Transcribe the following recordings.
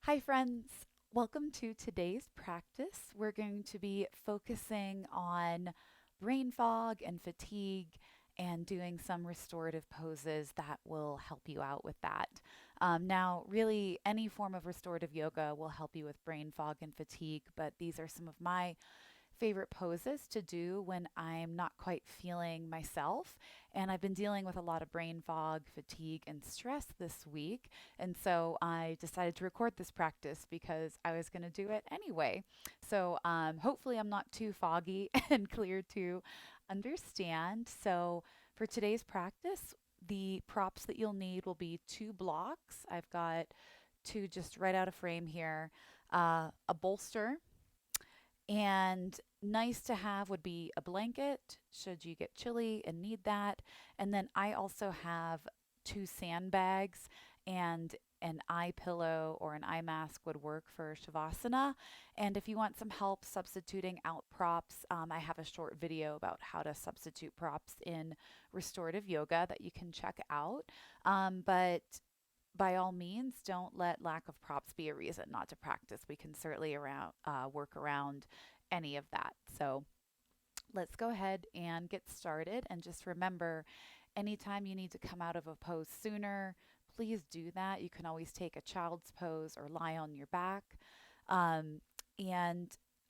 Hi, friends. Welcome to today's practice. We're going to be focusing on brain fog and fatigue and doing some restorative poses that will help you out with that. Now, really, any form of restorative yoga will help you with brain fog and fatigue, but these are some of my favorite poses to do when I'm not quite feeling myself. And I've been dealing with a lot of brain fog, fatigue, and stress this week. And so I decided to record this practice because I was going to do it anyway. So hopefully, I'm not too foggy and clear to understand. So for today's practice, the props that you'll need will be two blocks. I've got two just right out of frame here, a bolster, and nice to have would be a blanket should you get chilly and need that. And then I also have two sandbags and an eye pillow or an eye mask would work for Shavasana. And if you want some help substituting out props, I have a short video about how to substitute props in restorative yoga that you can check out. But by all means, don't let lack of props be a reason not to practice. We can certainly work around any of that. So let's go ahead and get started. And just remember, anytime you need to come out of a pose sooner, please do that. You can always take a child's pose or lie on your back. And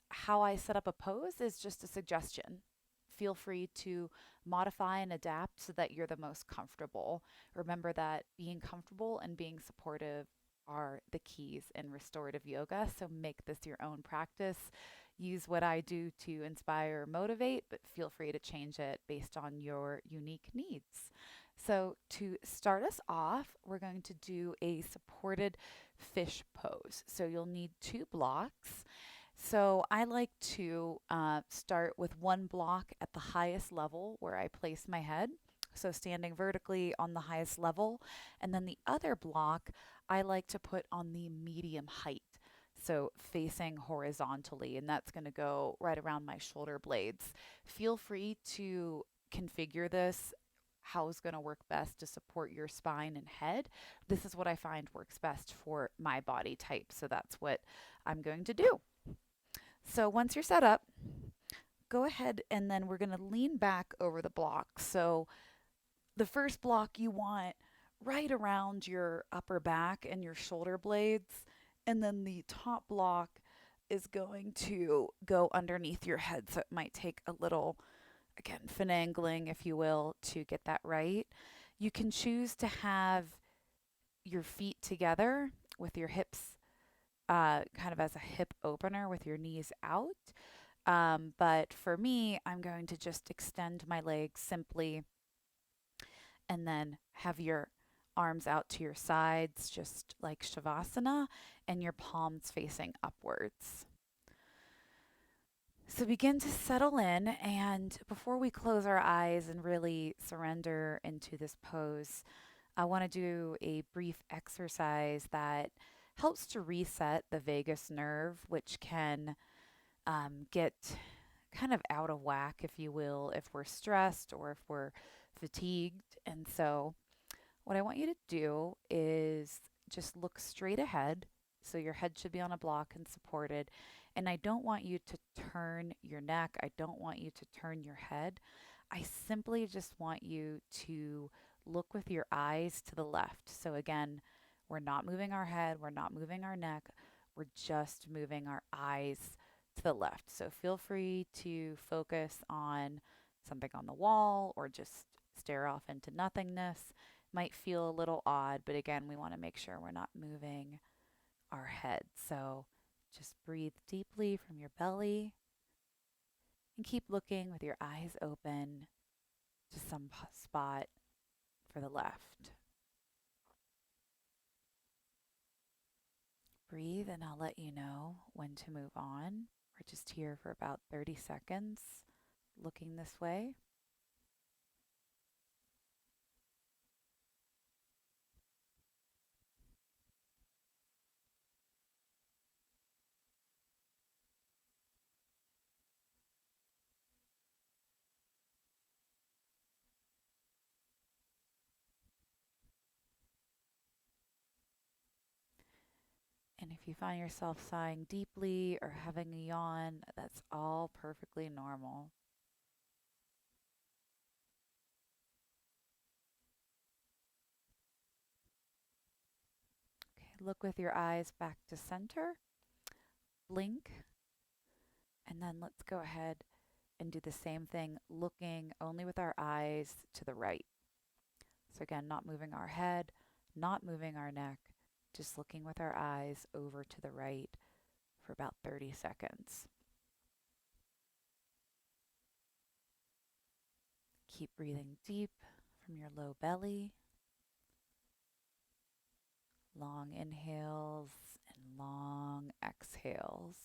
how I set up a pose is just a suggestion. Feel free to modify and adapt so that you're the most comfortable. Remember that being comfortable and being supportive are the keys in restorative yoga. So make this your own practice. Use what I do to inspire or motivate, but feel free to change it based on your unique needs. So, to start us off, we're going to do a supported fish pose. So, you'll need two blocks. So I like to start with one block at the highest level where I place my head. So standing vertically on the highest level. And then the other block I like to put on the medium height. So facing horizontally, and that's going to go right around my shoulder blades. Feel free to configure this how is going to work best to support your spine and head. This is what I find works best for my body type. So that's what I'm going to do. So once you're set up, go ahead and then we're going to lean back over the block. So the first block you want right around your upper back and your shoulder blades. And then the top block is going to go underneath your head. So it might take a little, again, finagling, if you will, to get that right. You can choose to have your feet together with your hips kind of as a hip opener with your knees out. But for me, I'm going to just extend my legs simply and then have your arms out to your sides, just like Shavasana, and your palms facing upwards. So begin to settle in, and before we close our eyes and really surrender into this pose, I want to do a brief exercise that helps to reset the vagus nerve, which can get kind of out of whack, if you will, if we're stressed or if we're fatigued. And so, what I want you to do is just look straight ahead. So, your head should be on a block and supported. And I don't want you to turn your neck, I don't want you to turn your head. I simply just want you to look with your eyes to the left. So, again, we're not moving our head, we're not moving our neck, we're just moving our eyes to the left. So feel free to focus on something on the wall or just stare off into nothingness. Might feel a little odd, but again, we want to make sure we're not moving our head. So just breathe deeply from your belly and keep looking with your eyes open to some spot for the left. Breathe, and I'll let you know when to move on. We're just here for about 30 seconds looking this way. And if you find yourself sighing deeply or having a yawn, that's all perfectly normal. Okay, look with your eyes back to center, blink, and then let's go ahead and do the same thing, looking only with our eyes to the right. So again, not moving our head, not moving our neck, just looking with our eyes over to the right for about 30 seconds. Keep breathing deep from your low belly. Long inhales and long exhales.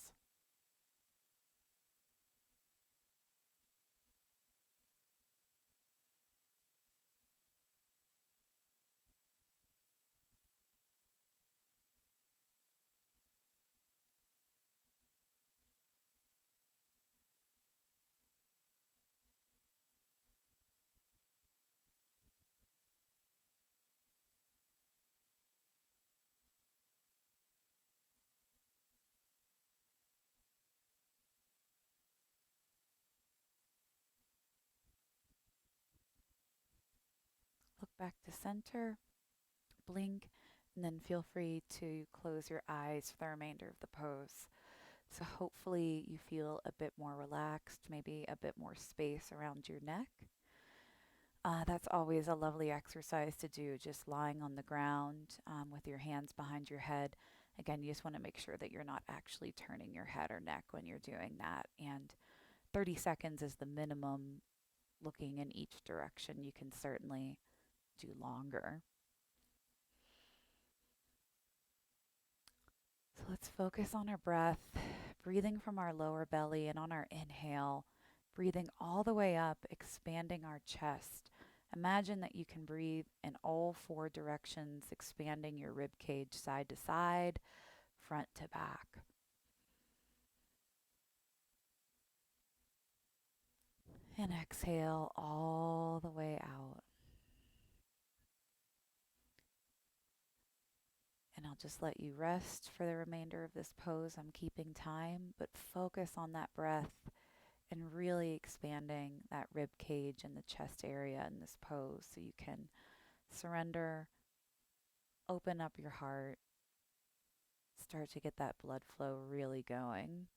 Look back to center, blink, and then feel free to close your eyes for the remainder of the pose. So hopefully you feel a bit more relaxed, maybe a bit more space around your neck. That's always a lovely exercise to do, just lying on the ground with your hands behind your head. Again, you just want to make sure that you're not actually turning your head or neck when you're doing that. And 30 seconds is the minimum looking in each direction. You can certainly do longer. So let's focus on our breath, breathing from our lower belly, and on our inhale, breathing all the way up, expanding our chest. Imagine that you can breathe in all four directions, expanding your rib cage side to side, front to back. And exhale all the way out. And I'll just let you rest for the remainder of this pose. I'm keeping time, but focus on that breath and really expanding that rib cage and the chest area in this pose so you can surrender, open up your heart, start to get that blood flow really going.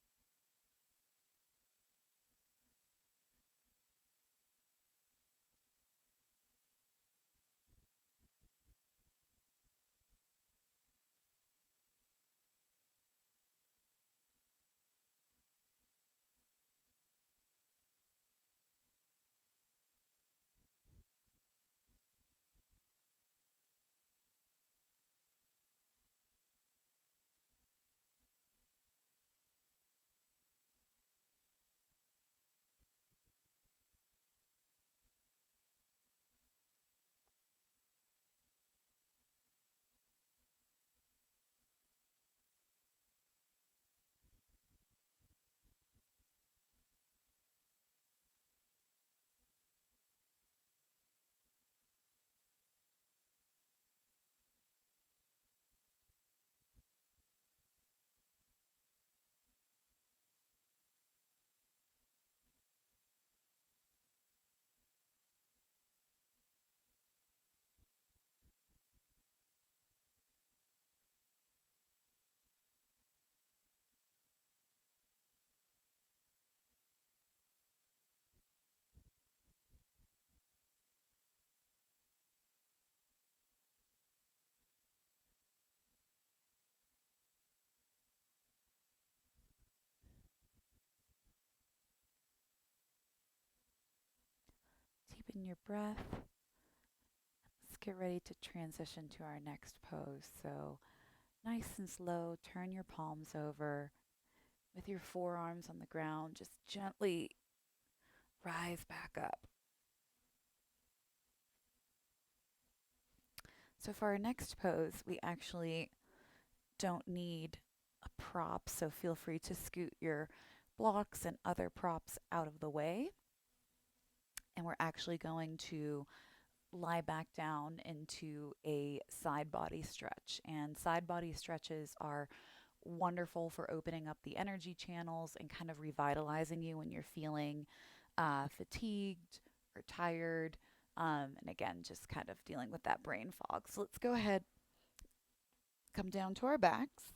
Deepen your breath. Let's get ready to transition to our next pose. So, nice and slow, turn your palms over with your forearms on the ground. Just gently rise back up. So, for our next pose, we actually don't need a prop, so feel free to scoot your blocks and other props out of the way. And we're actually going to lie back down into a side body stretch. And side body stretches are wonderful for opening up the energy channels and kind of revitalizing you when you're feeling fatigued or tired. And again, just kind of dealing with that brain fog. So let's go ahead, come down to our backs.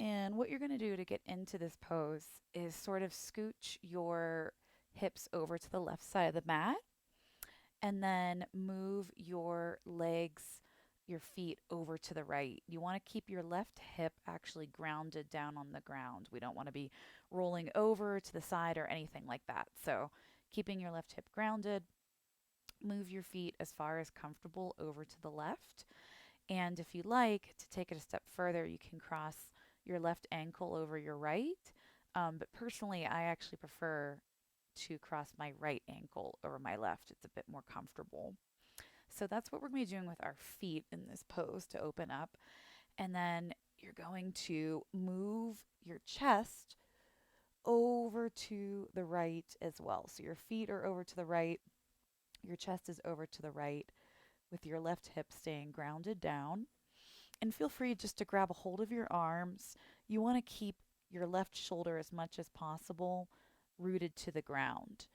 And what you're going to do to get into this pose is sort of scooch your hips over to the left side of the mat and then move your legs, your feet over to the right. You want to keep your left hip actually grounded down on the ground. We don't want to be rolling over to the side or anything like that. So, keeping your left hip grounded, move your feet as far as comfortable over to the left. And if you like to take it a step further, you can cross your left ankle over your right. But personally, I actually prefer to cross my right ankle over my left. It's a bit more comfortable. So that's what we're going to be doing with our feet in this pose to open up. And then you're going to move your chest over to the right as well. So your feet are over to the right, your chest is over to the right, with your left hip staying grounded down. And feel free just to grab a hold of your arms. You want to keep your left shoulder as much as possible rooted to the ground.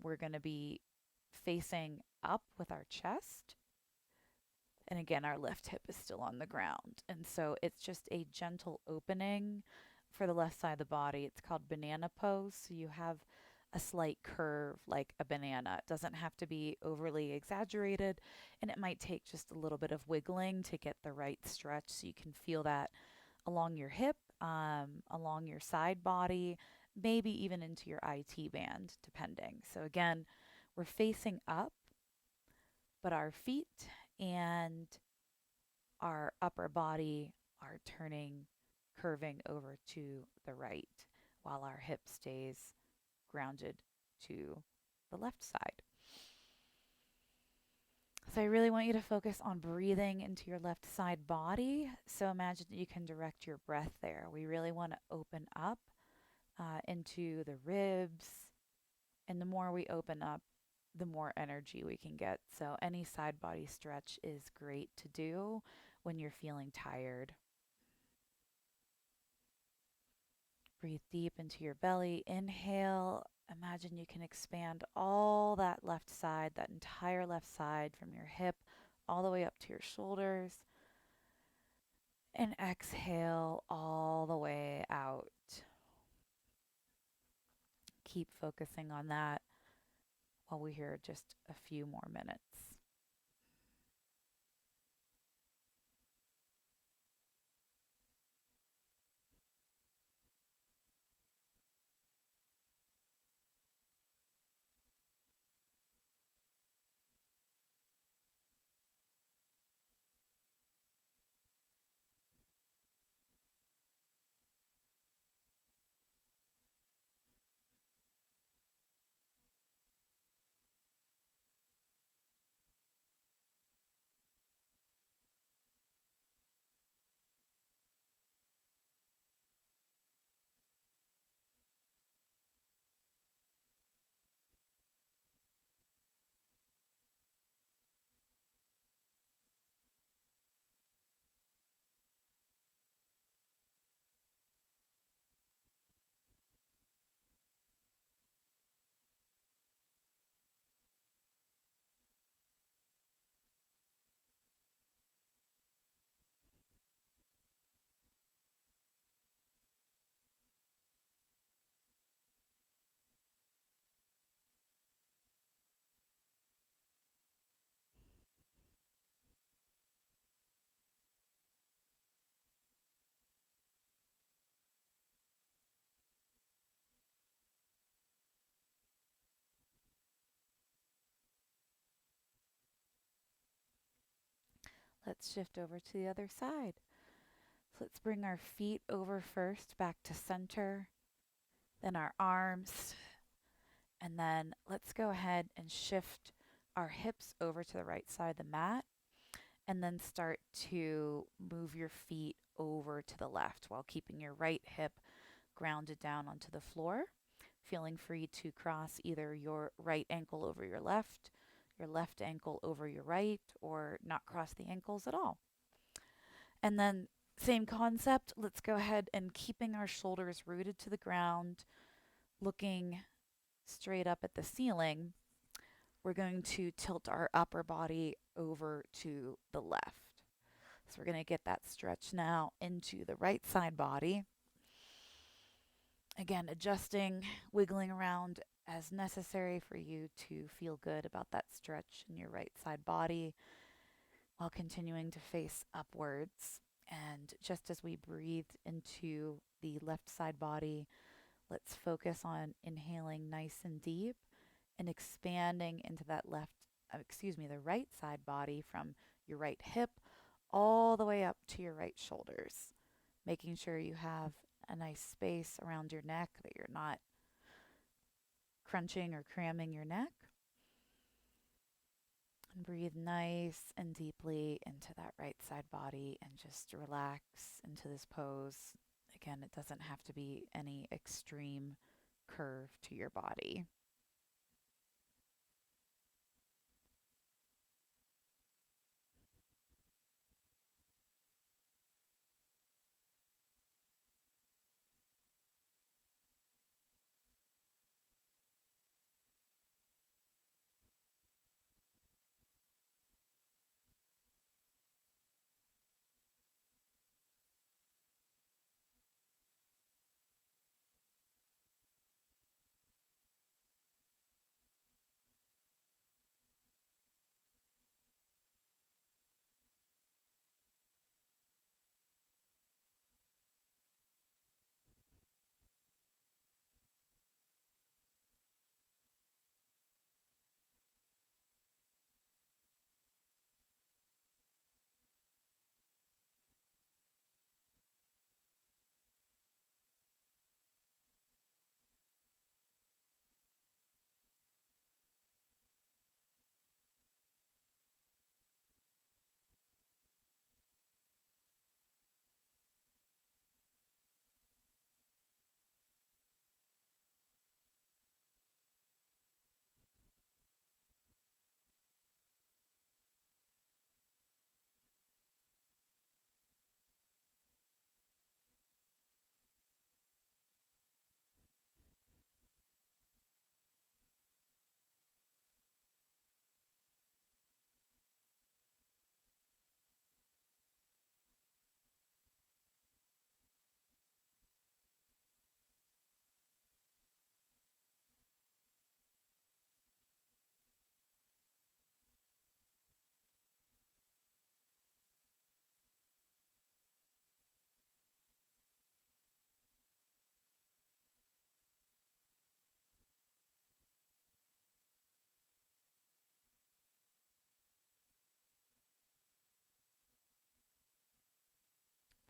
We're going to be facing up with our chest. And again, our left hip is still on the ground. And so it's just a gentle opening for the left side of the body. It's called banana pose. So you have a slight curve like a banana. It doesn't have to be overly exaggerated, and it might take just a little bit of wiggling to get the right stretch so you can feel that along your hip, along your side body, maybe even into your IT band, depending. So again, we're facing up, but our feet and our upper body are turning, curving over to the right while our hip stays grounded to the left side. So I really want you to focus on breathing into your left side body. So imagine that you can direct your breath there. We really want to open up into the ribs. And the more we open up, the more energy we can get. So any side body stretch is great to do when you're feeling tired. Breathe deep into your belly. Inhale. Imagine you can expand all that left side, that entire left side from your hip all the way up to your shoulders. And exhale all the way out. Keep focusing on that while we're here just a few more minutes. Let's shift over to the other side. So let's bring our feet over first, back to center, then our arms, and then let's go ahead and shift our hips over to the right side of the mat, and then start to move your feet over to the left while keeping your right hip grounded down onto the floor. Feeling free to cross either your right ankle over your left ankle over your right, or not cross the ankles at all. And then Same concept. Let's go ahead and keeping our shoulders rooted to the ground, looking straight up at the ceiling. We're going to tilt our upper body over to the left. So we're going to get that stretch now into the right side body. Again, adjusting, wiggling around as necessary for you to feel good about that stretch in your right side body while continuing to face upwards. And just as we breathed into the left side body, let's focus on inhaling nice and deep and expanding into that the right side body from your right hip all the way up to your right shoulders, making sure you have a nice space around your neck, that you're not crunching or cramming your neck. And breathe nice and deeply into that right side body and just relax into this pose. Again, it doesn't have to be any extreme curve to your body.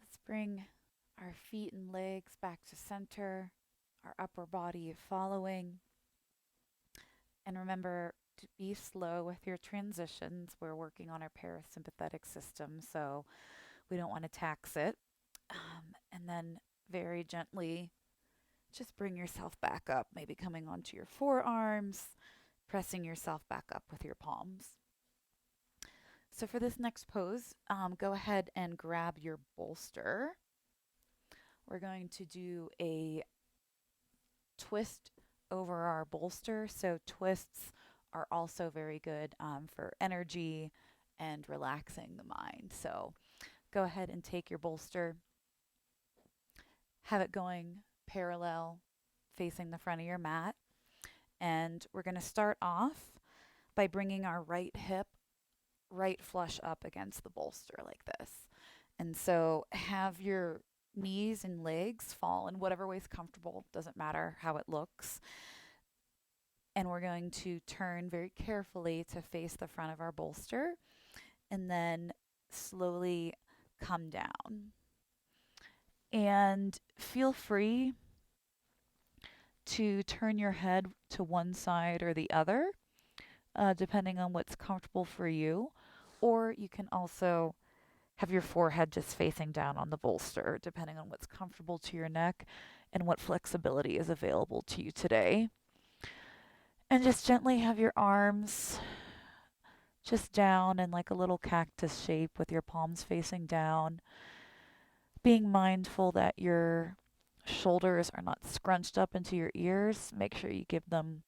Let's bring our feet and legs back to center, our upper body following. And remember to be slow with your transitions. We're working on our parasympathetic system, so we don't want to tax it. And then very gently just bring yourself back up, maybe coming onto your forearms, pressing yourself back up with your palms. So for this next pose, go ahead and grab your bolster. We're going to do a twist over our bolster. So twists are also very good for energy and relaxing the mind. So go ahead and take your bolster, have it going parallel facing the front of your mat. And we're going to start off by bringing our right hip right flush up against the bolster like this. And so have your knees and legs fall in whatever way is comfortable, doesn't matter how it looks. And we're going to turn very carefully to face the front of our bolster and then slowly come down. And feel free to turn your head to one side or the other, depending on what's comfortable for you. Or you can also have your forehead just facing down on the bolster, depending on what's comfortable to your neck and what flexibility is available to you today. And just gently have your arms just down in like a little cactus shape with your palms facing down. Being mindful that your shoulders are not scrunched up into your ears. Make sure you give them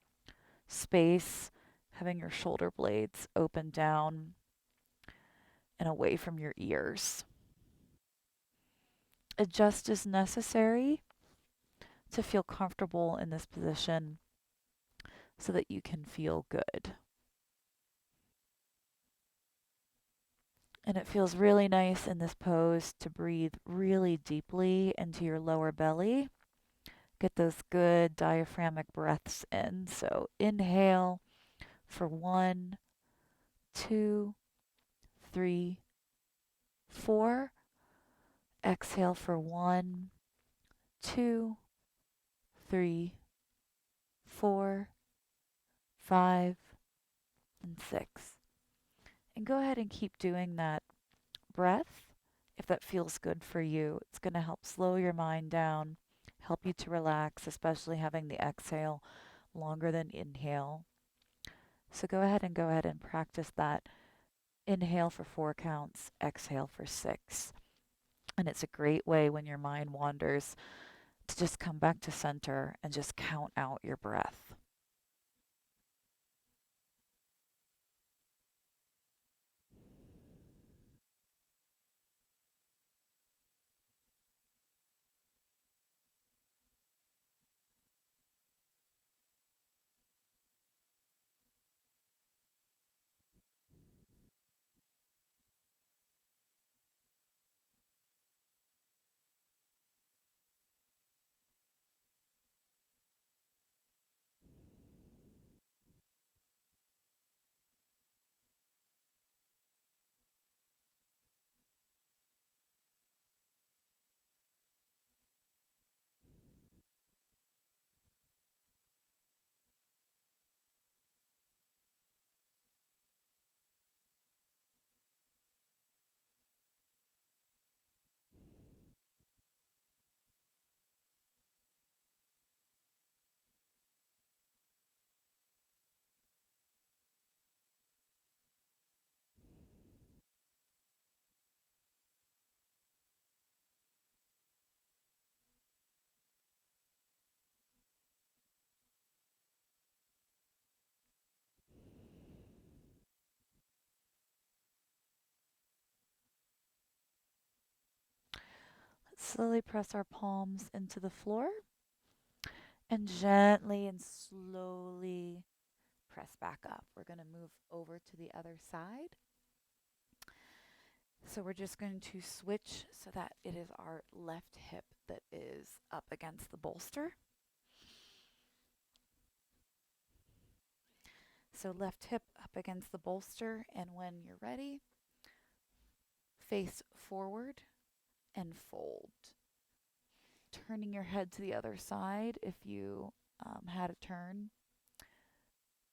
space, having your shoulder blades open down and away from your ears. Adjust as necessary to feel comfortable in this position so that you can feel good. And it feels really nice in this pose to breathe really deeply into your lower belly. Get those good diaphragmatic breaths in. So inhale for 1, 2, 3, 4. Exhale for 1, 2, 3, 4, 5, and 6. And go ahead and keep doing that breath if that feels good for you. It's going to help slow your mind down, help you to relax, especially having the exhale longer than inhale. So go ahead and practice that. Inhale for 4 counts, exhale for 6. And it's a great way when your mind wanders to just come back to center and just count out your breath. Let's slowly press our palms into the floor and gently and slowly press back up. We're going to move over to the other side. So we're just going to switch so that it is our left hip that is up against the bolster. So left hip up against the bolster, and when you're ready, face forward and fold. Turning your head to the other side if you had a turn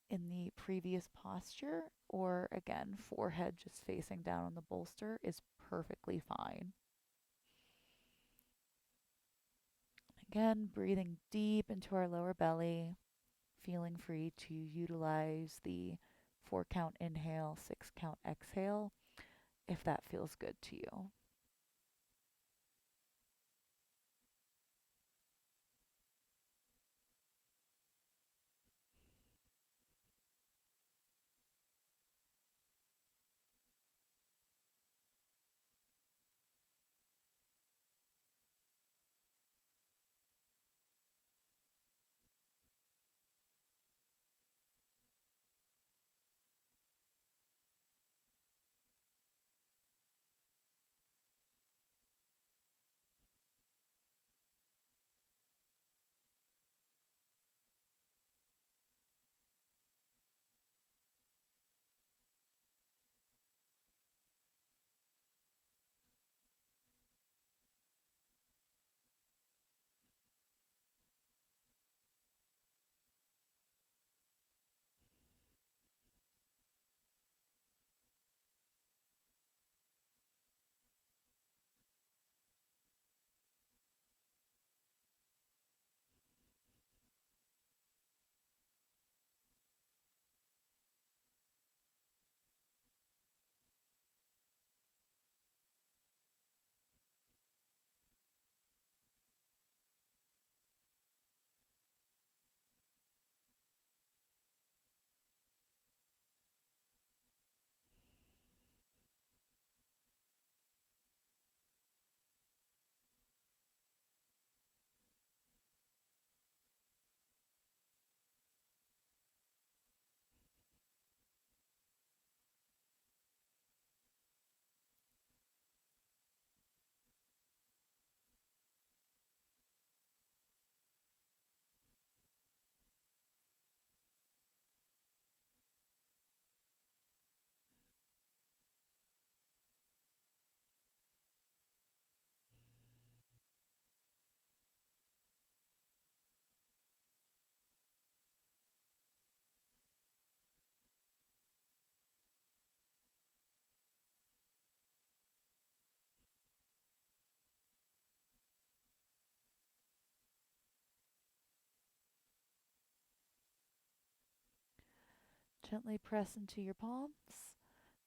in the previous posture, or again, forehead just facing down on the bolster is perfectly fine. Again, breathing deep into our lower belly, feeling free to utilize the 4 count inhale, 6 count exhale if that feels good to you. Gently press into your palms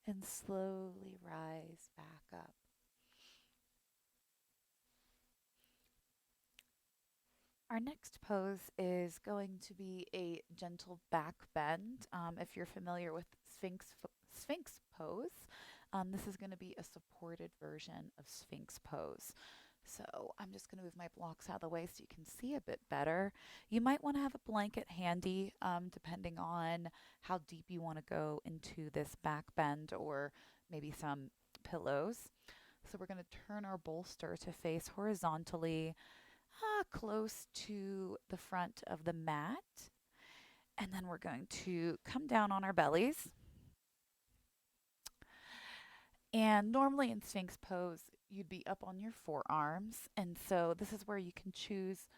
and slowly rise back up. Our next pose is going to be a gentle back bend. If you're familiar with Sphinx pose, this is going to be a supported version of Sphinx pose. So I'm just going to move my blocks out of the way so you can see a bit better. You might want to have a blanket handy, depending on how deep you want to go into this back bend, or maybe some pillows. So we're going to turn our bolster to face horizontally, close to the front of the mat. And then we're going to come down on our bellies. And normally in Sphinx pose, you'd be up on your forearms. And so this is where you can choose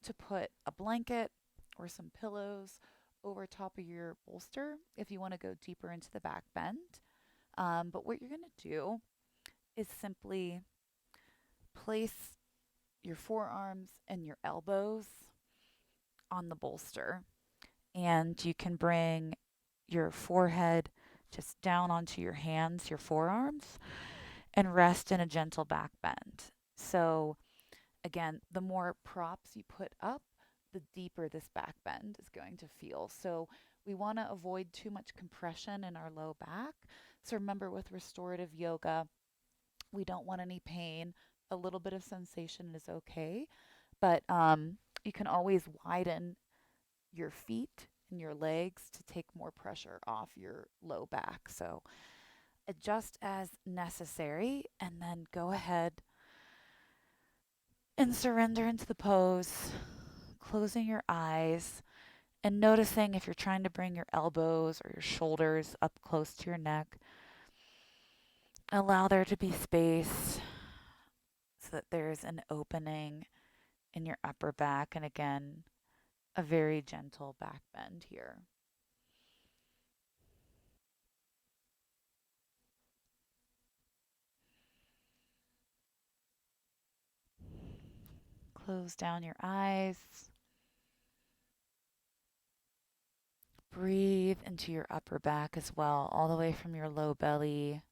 to put a blanket or some pillows over top of your bolster if you want to go deeper into the back bend. But what you're going to do is simply place your forearms and your elbows on the bolster. And you can bring your forehead just down onto your hands, your forearms, and rest in a gentle back bend. So, again, the more props you put up, the deeper this back bend is going to feel. So, we want to avoid too much compression in our low back. So, remember with restorative yoga, we don't want any pain. A little bit of sensation is okay, but you can always widen your feet and your legs to take more pressure off your low back. So adjust as necessary and then go ahead and surrender into the pose, closing your eyes and noticing if you're trying to bring your elbows or your shoulders up close to your neck. Allow there to be space so that there's an opening in your upper back, and again, a very gentle back bend here. Close down your eyes. Breathe into your upper back as well, all the way from your low belly.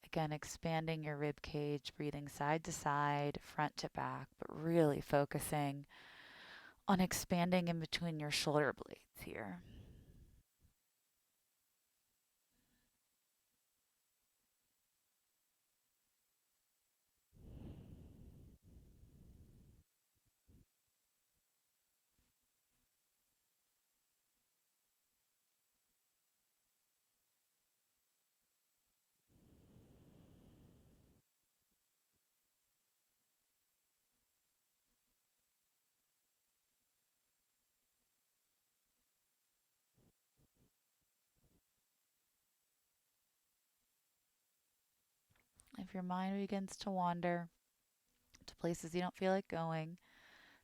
Again, expanding your rib cage, breathing side to side, front to back, but really focusing on expanding in between your shoulder blades here. If your mind begins to wander to places you don't feel like going,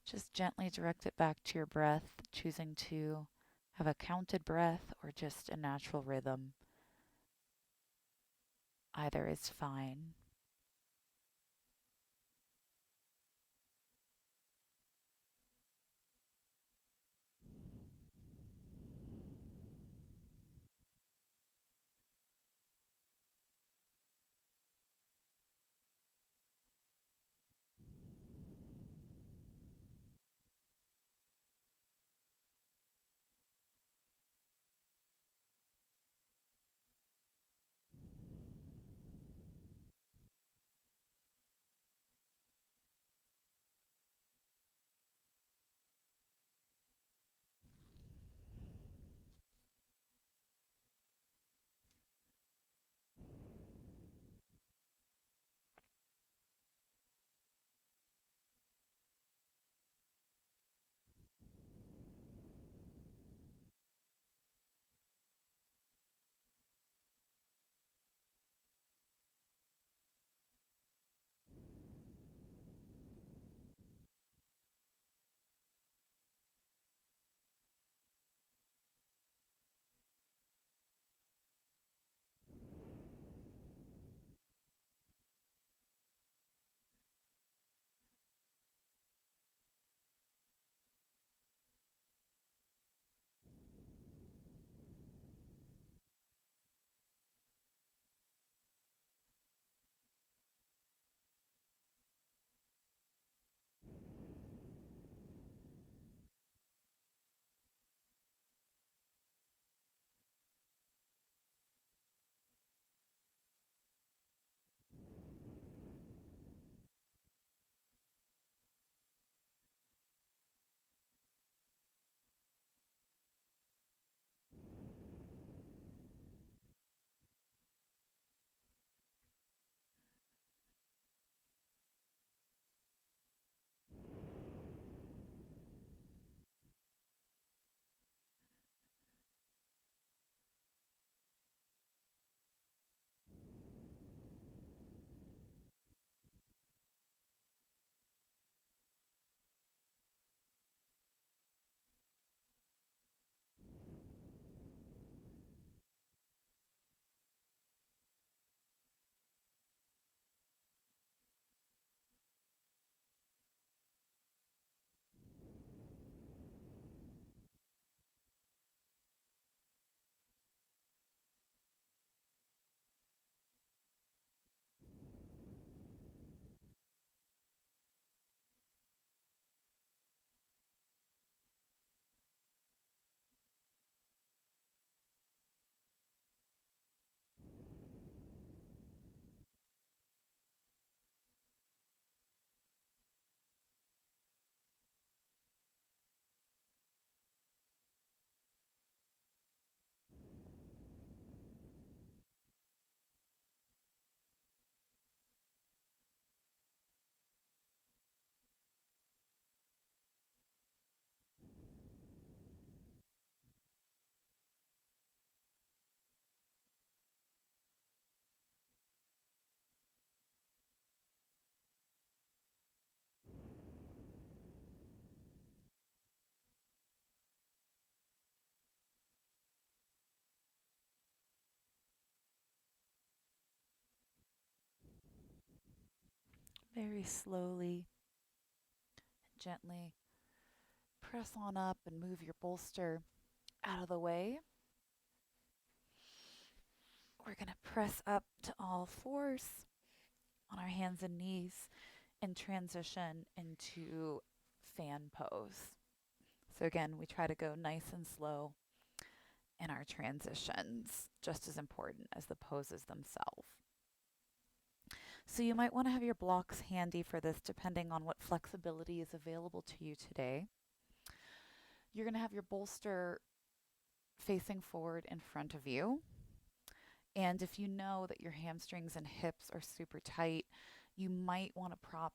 just gently direct it back to your breath, choosing to have a counted breath or just a natural rhythm. Either is fine. Very slowly, gently press on up and move your bolster out of the way. We're going to press up to all fours on our hands and knees and transition into fan pose. So again, we try to go nice and slow in our transitions, just as important as the poses themselves. So you might want to have your blocks handy for this depending on what flexibility is available to you today. You're going to have your bolster facing forward in front of you. And if you know that your hamstrings and hips are super tight, you might want to prop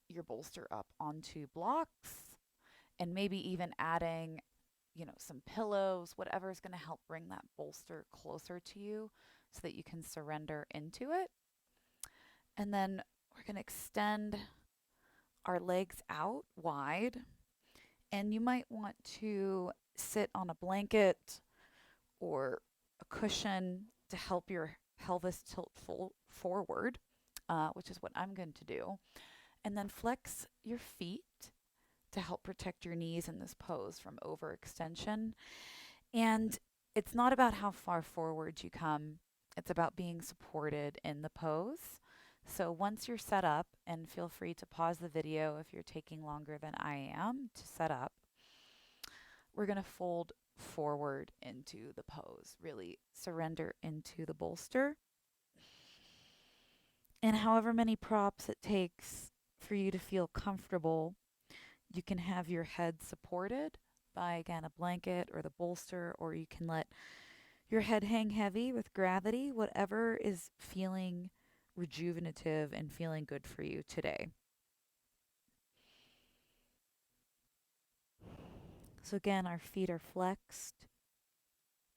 your bolster up onto blocks and maybe even adding, some pillows, whatever is going to help bring that bolster closer to you so that you can surrender into it. And then we're going to extend our legs out wide. And you might want to sit on a blanket or a cushion to help your pelvis tilt forward, which is what I'm going to do. And then flex your feet to help protect your knees in this pose from overextension. And it's not about how far forward you come, it's about being supported in the pose. So once you're set up, and feel free to pause the video if you're taking longer than I am to set up, we're going to fold forward into the pose, really surrender into the bolster. And however many props it takes for you to feel comfortable, you can have your head supported by, again, a blanket or the bolster, or you can let your head hang heavy with gravity, whatever is feeling rejuvenative and feeling good for you today. So again, our feet are flexed,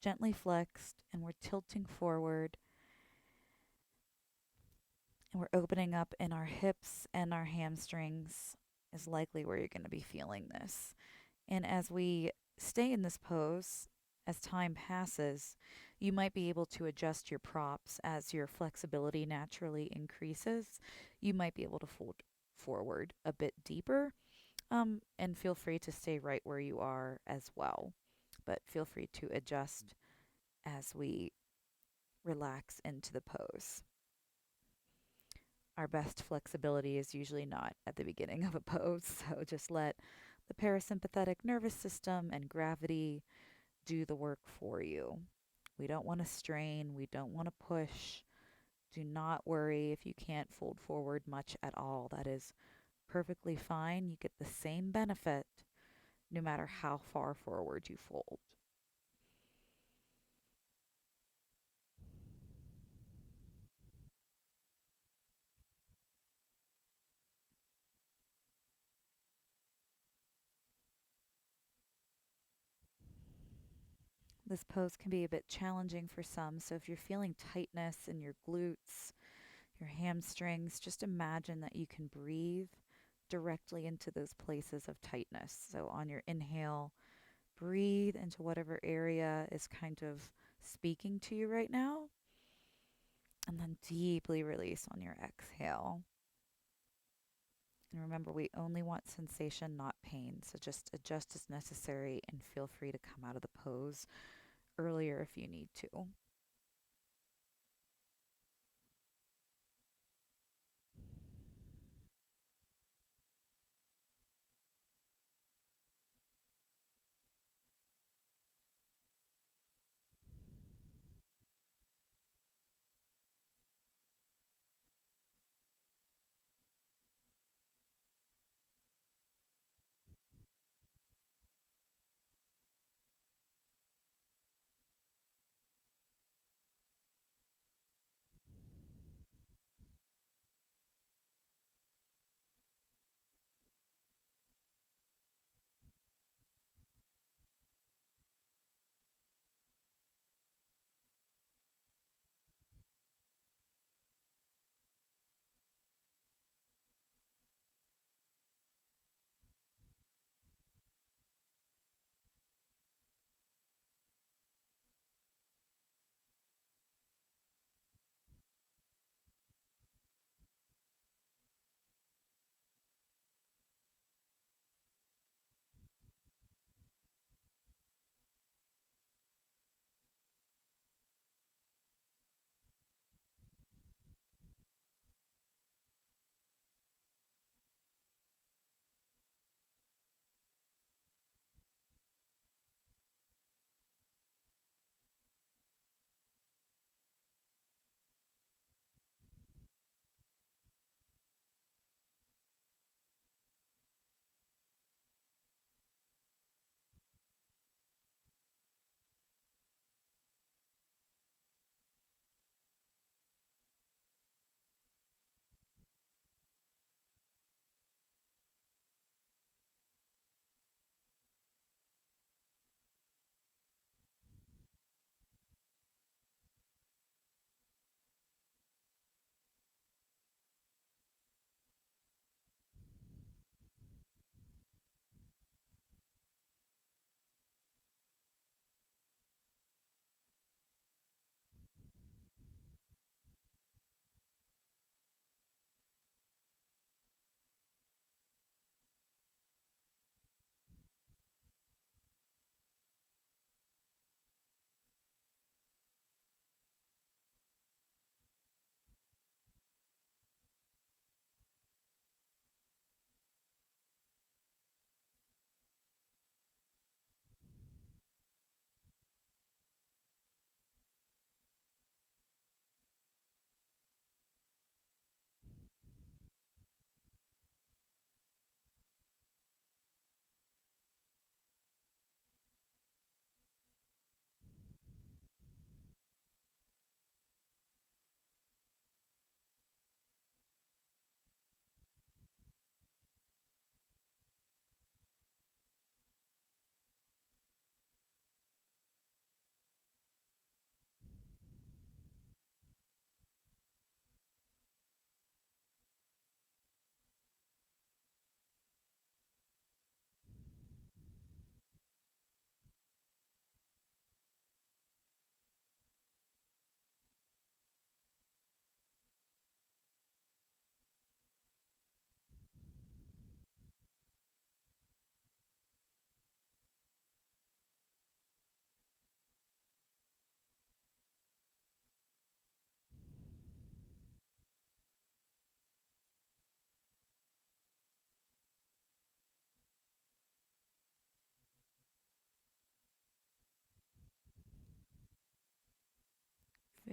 gently flexed, and we're tilting forward. And we're opening up in our hips and our hamstrings is likely where you're going to be feeling this. And as we stay in this pose, as time passes, you might be able to adjust your props as your flexibility naturally increases. You might be able to fold forward a bit deeper, and feel free to stay right where you are as well. But feel free to adjust as we relax into the pose. Our best flexibility is usually not at the beginning of a pose, so just let the parasympathetic nervous system and gravity do the work for you. We don't want to strain, we don't want to push. Do not worry if you can't fold forward much at all. That is perfectly fine. You get the same benefit no matter how far forward you fold. This pose can be a bit challenging for some, so if you're feeling tightness in your glutes, your hamstrings, just imagine that you can breathe directly into those places of tightness. So on your inhale, breathe into whatever area is kind of speaking to you right now. And then deeply release on your exhale. And remember, we only want sensation, not pain. So just adjust as necessary and feel free to come out of the pose earlier if you need to.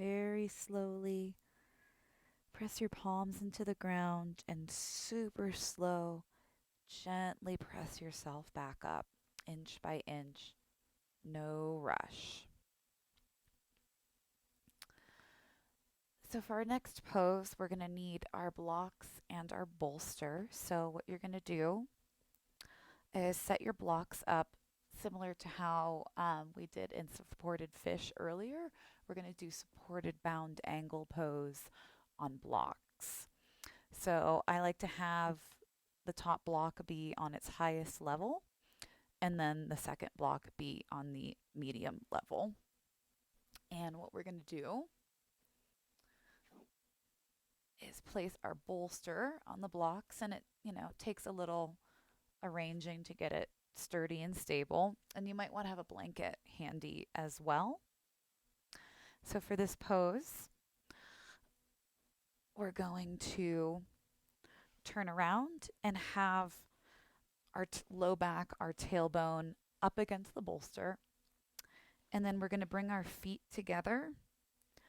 very slowly press your palms into the ground and super slow, gently press yourself back up, inch by inch. No rush. So for our next pose, we're going to need our blocks and our bolster. So what you're going to do is set your blocks up similar to how we did in supported fish earlier. We're going to do supported bound angle pose on blocks. So I like to have the top block be on its highest level and then the second block be on the medium level. And what we're going to do is place our bolster on the blocks, and it, takes a little arranging to get it sturdy and stable. And you might want to have a blanket handy as well. So for this pose, we're going to turn around and have our low back, our tailbone up against the bolster. And then we're going to bring our feet together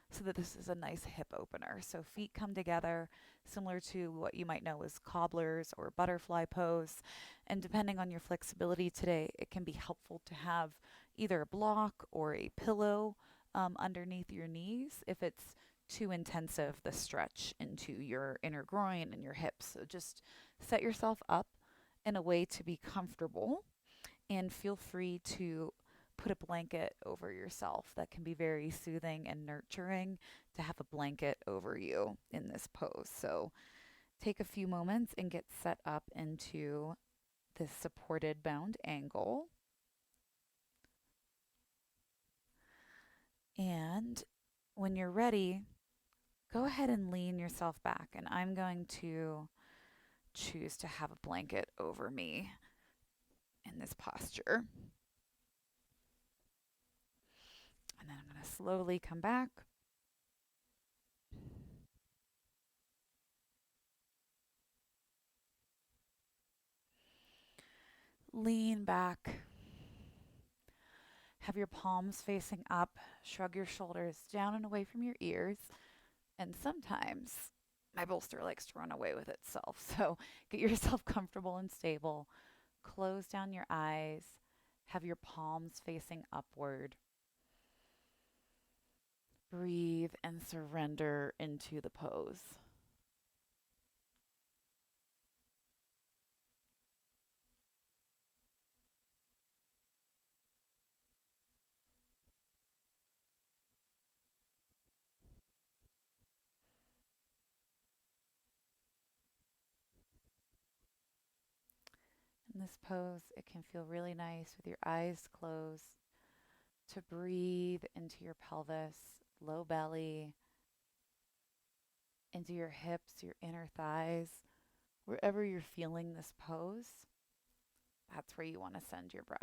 so that this is a nice hip opener. So feet come together, similar to what you might know as cobblers or butterfly pose. And depending on your flexibility today, it can be helpful to have either a block or a pillow underneath your knees if it's too intensive, the stretch into your inner groin and your hips. So just set yourself up in a way to be comfortable, and feel free to put a blanket over yourself. That can be very soothing and nurturing to have a blanket over you in this pose. So take a few moments and get set up into this supported bound angle. And when you're ready, go ahead and lean yourself back. And I'm going to choose to have a blanket over me in this posture. And then I'm going to slowly come back. Lean back. Have your palms facing up. Shrug your shoulders down and away from your ears. And sometimes my bolster likes to run away with itself. So get yourself comfortable and stable. Close down your eyes. Have your palms facing upward. Breathe and surrender into the pose. In this pose, it can feel really nice with your eyes closed to breathe into your pelvis, low belly, into your hips, your inner thighs. Wherever you're feeling this pose, that's where you want to send your breath.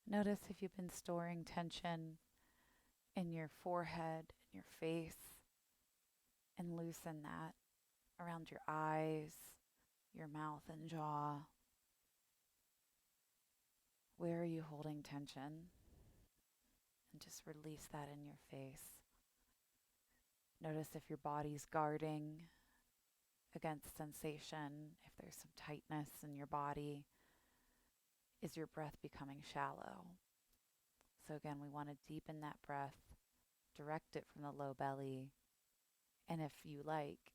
Notice if you've been storing tension in your forehead, in your face, and loosen that around your eyes, your mouth and jaw. Where are you holding tension? And just release that in your face. Notice if your body's guarding against sensation, if there's some tightness in your body. Is your breath becoming shallow? So again, we want to deepen that breath, direct it from the low belly, and if you like,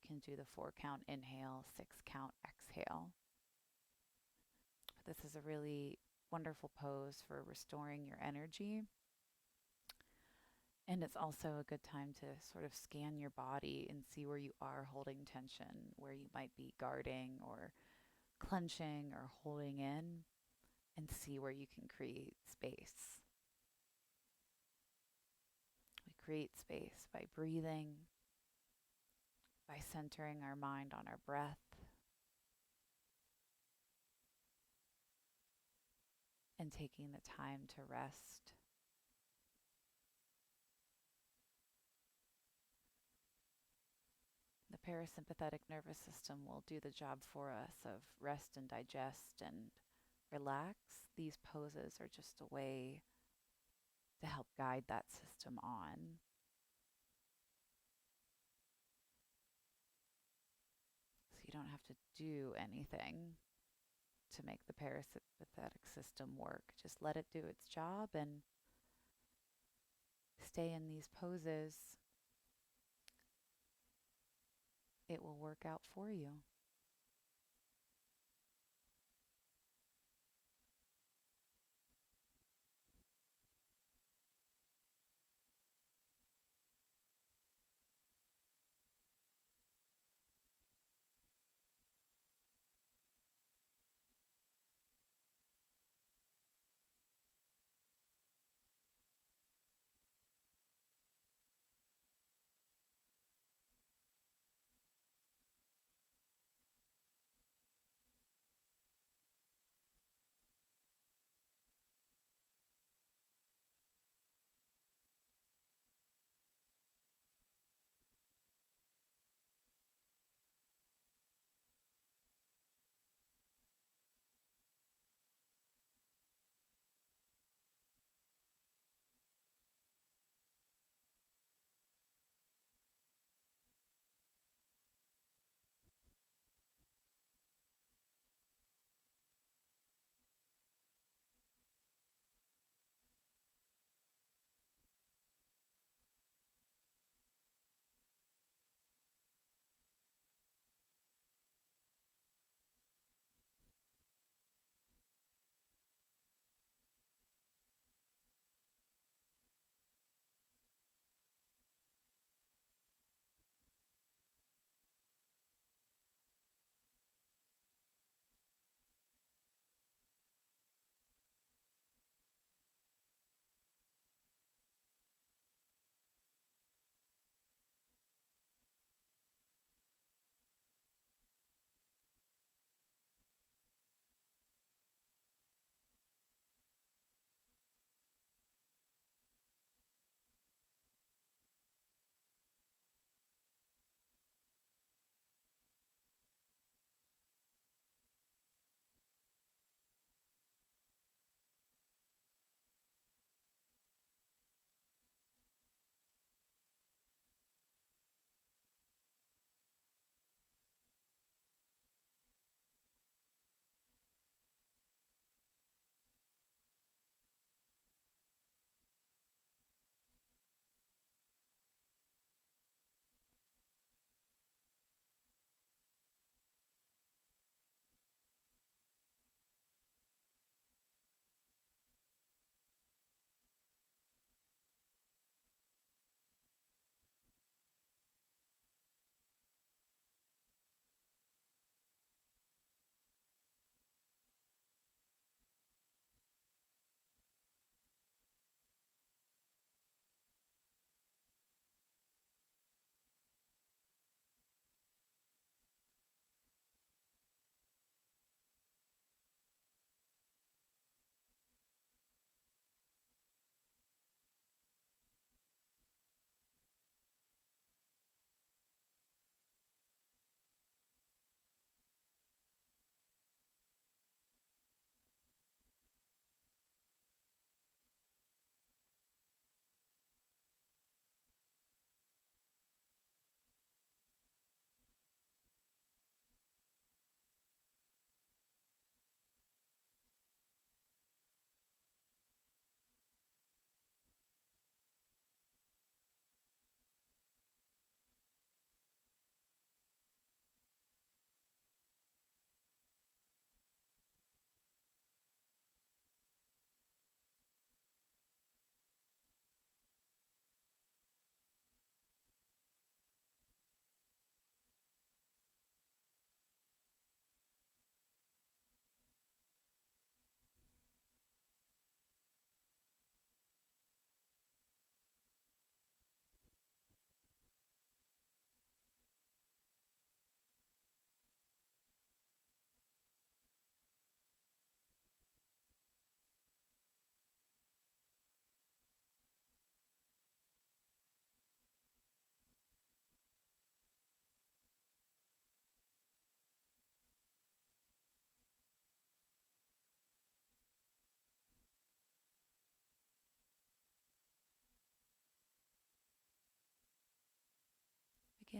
you can do the 4 count inhale, 6 count exhale. This is a really wonderful pose for restoring your energy. And it's also a good time to sort of scan your body and see where you are holding tension, where you might be guarding or clenching or holding in, and see where you can create space. We create space by breathing, by centering our mind on our breath, and taking the time to rest. The parasympathetic nervous system will do the job for us of rest and digest and relax. These poses are just a way to help guide that system on. So you don't have to do anything to make the parasympathetic system work. Just let it do its job and stay in these poses. It will work out for you.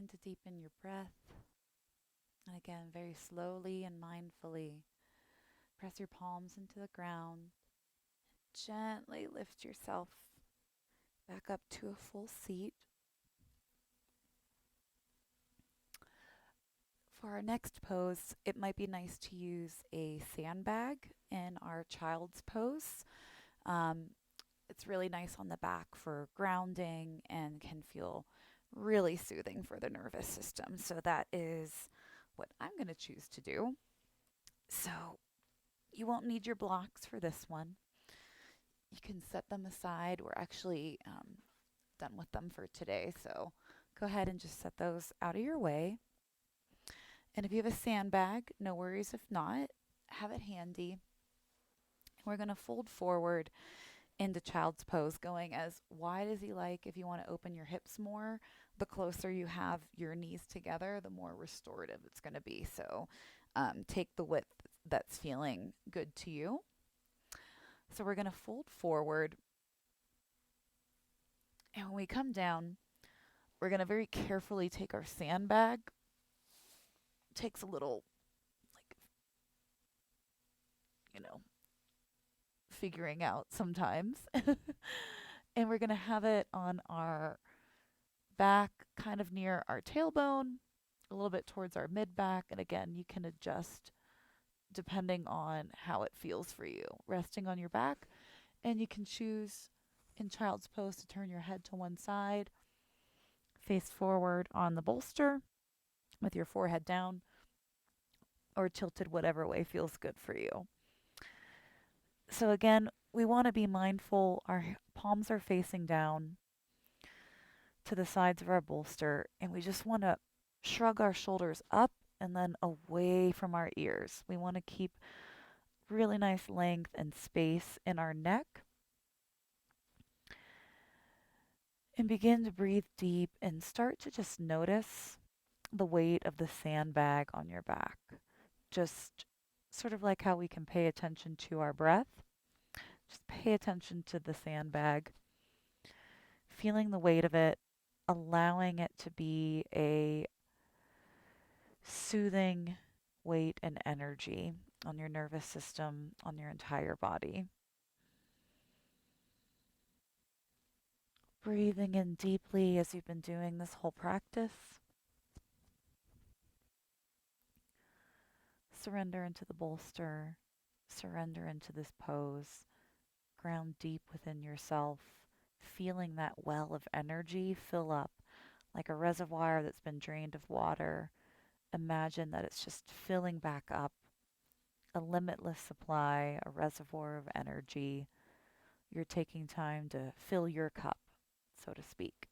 begin to deepen your breath. And again, very slowly and mindfully, press your palms into the ground. Gently lift yourself back up to a full seat. For our next pose, it might be nice to use a sandbag in our child's pose. Um, it's really nice on the back for grounding and can feel really soothing for the nervous system. So that is what I'm going to choose to do. So you won't need your blocks for this one. You can set them aside. We're actually done with them for today. So go ahead and just set those out of your way. And if you have a sandbag, no worries if not, have it handy. We're going to fold forward into child's pose, going as wide as you like. If you want to open your hips more, the closer you have your knees together, the more restorative it's going to be. So take the width that's feeling good to you. So we're going to fold forward. And when we come down, we're going to very carefully take our sandbag. Takes a little, like, figuring out sometimes. And we're going to have it on our back, kind of near our tailbone, a little bit towards our mid back. And again, you can adjust depending on how it feels for you. Resting on your back, and you can choose in child's pose to turn your head to one side, face forward on the bolster with your forehead down, or tilted whatever way feels good for you. So again, we want to be mindful. Our palms are facing down to the sides of our bolster, and we just want to shrug our shoulders up and then away from our ears. We want to keep really nice length and space in our neck. And begin to breathe deep and start to just notice the weight of the sandbag on your back. Just sort of like how we can pay attention to our breath. Just pay attention to the sandbag, feeling the weight of it, allowing it to be a soothing weight and energy on your nervous system, on your entire body. Breathing in deeply as you've been doing this whole practice. Surrender into the bolster. Surrender into this pose. Ground deep within yourself, feeling that well of energy fill up like a reservoir that's been drained of water. Imagine that it's just filling back up, a limitless supply, a reservoir of energy. You're taking time to fill your cup, so to speak.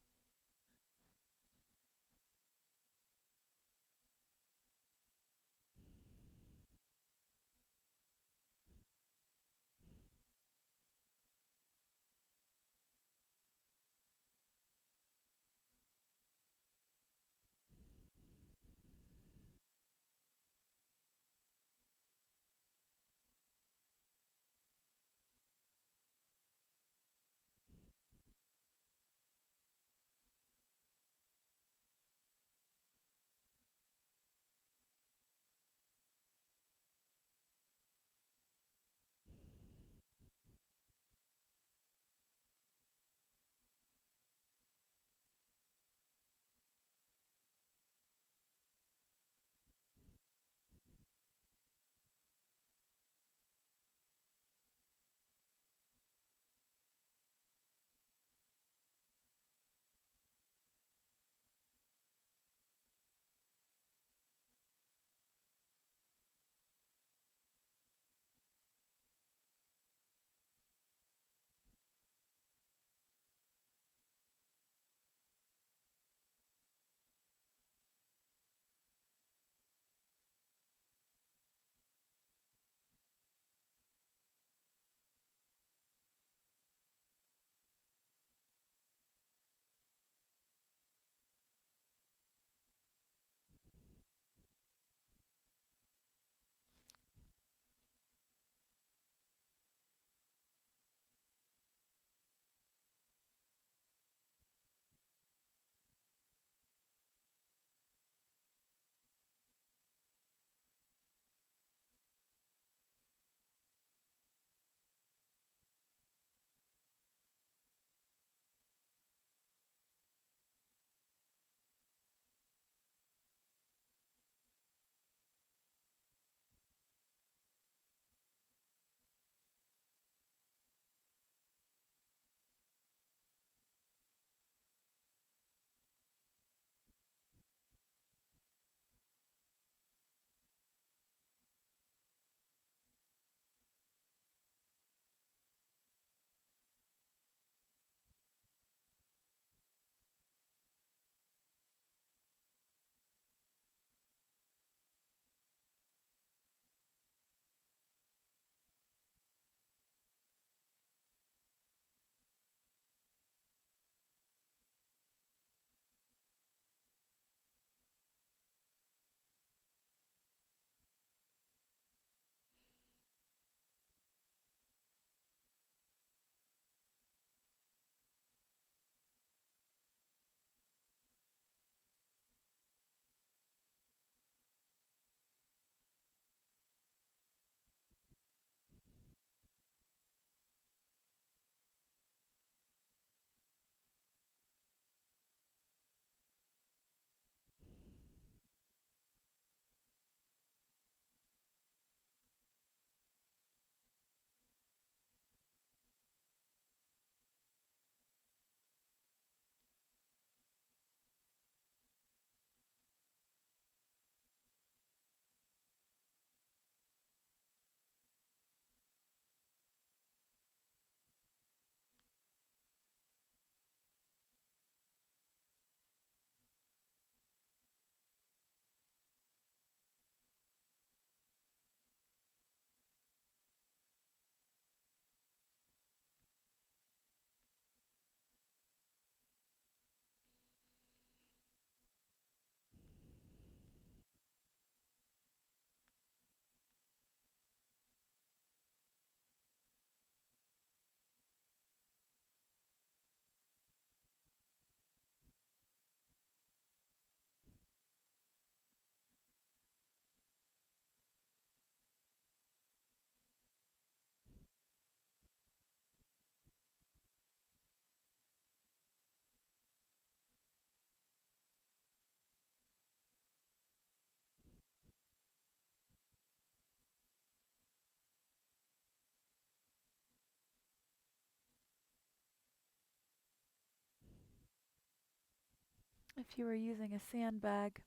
If you were using a sandbag,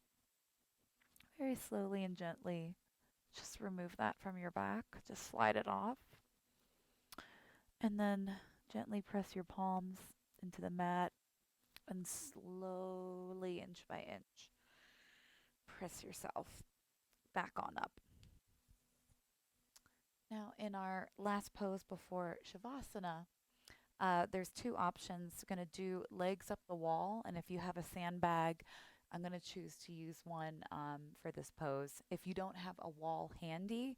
very slowly and gently, just remove that from your back. Just slide it off. And then gently press your palms into the mat and slowly, inch by inch, press yourself back on up. Now, in our last pose before Shavasana, there's two options. Going to do legs up the wall, and if you have a sandbag, I'm going to choose to use one for this pose. If you don't have a wall handy,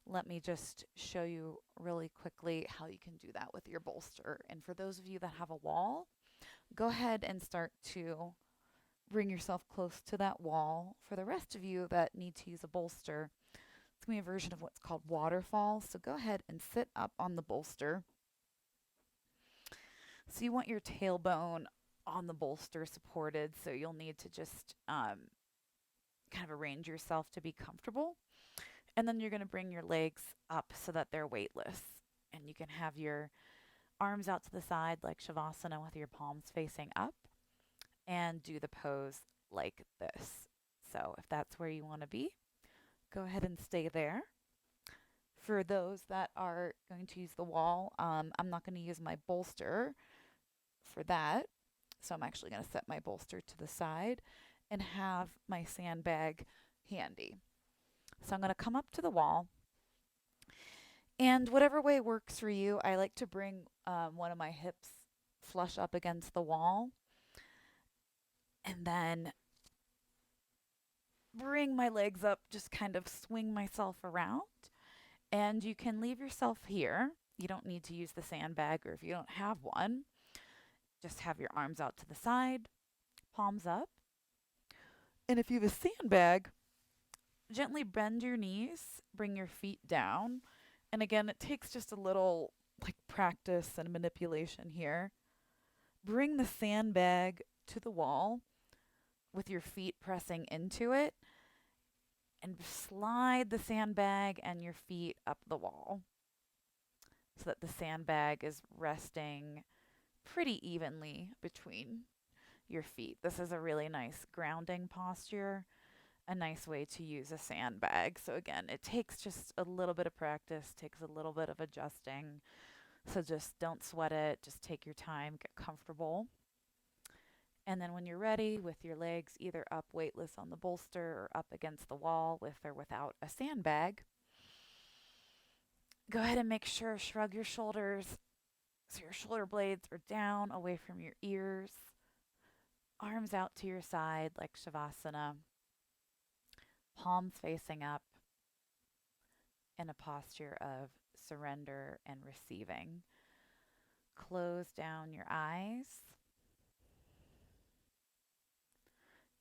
let me just show you really quickly how you can do that with your bolster. And for those of you that have a wall, go ahead and start to bring yourself close to that wall. For the rest of you that need to use a bolster, it's going to be a version of what's called waterfall. So go ahead and sit up on the bolster. So you want your tailbone on the bolster supported, so you'll need to just kind of arrange yourself to be comfortable. And then you're going to bring your legs up so that they're weightless. And you can have your arms out to the side like Shavasana with your palms facing up and do the pose like this. So if that's where you want to be, go ahead and stay there. For those that are going to use the wall, I'm not going to use my bolster for that. So I'm actually going to set my bolster to the side and have my sandbag handy. So I'm going to come up to the wall. And whatever way works for you, I like to bring one of my hips flush up against the wall. And then bring my legs up, just kind of swing myself around. And you can leave yourself here. You don't need to use the sandbag, or if you don't have one, just have your arms out to the side, palms up. And if you have a sandbag, gently bend your knees, bring your feet down. And again, it takes just a little like practice and manipulation here. Bring the sandbag to the wall with your feet pressing into it, and slide the sandbag and your feet up the wall so that the sandbag is resting pretty evenly between your feet. This is a really nice grounding posture, a nice way to use a sandbag. So again, it takes just a little bit of practice, takes a little bit of adjusting. So just don't sweat it, just take your time, get comfortable. And then when you're ready, with your legs either up weightless on the bolster or up against the wall with or without a sandbag, go ahead and make sure, shrug your shoulders so your shoulder blades are down away from your ears. Arms out to your side like Shavasana. Palms facing up in a posture of surrender and receiving. Close down your eyes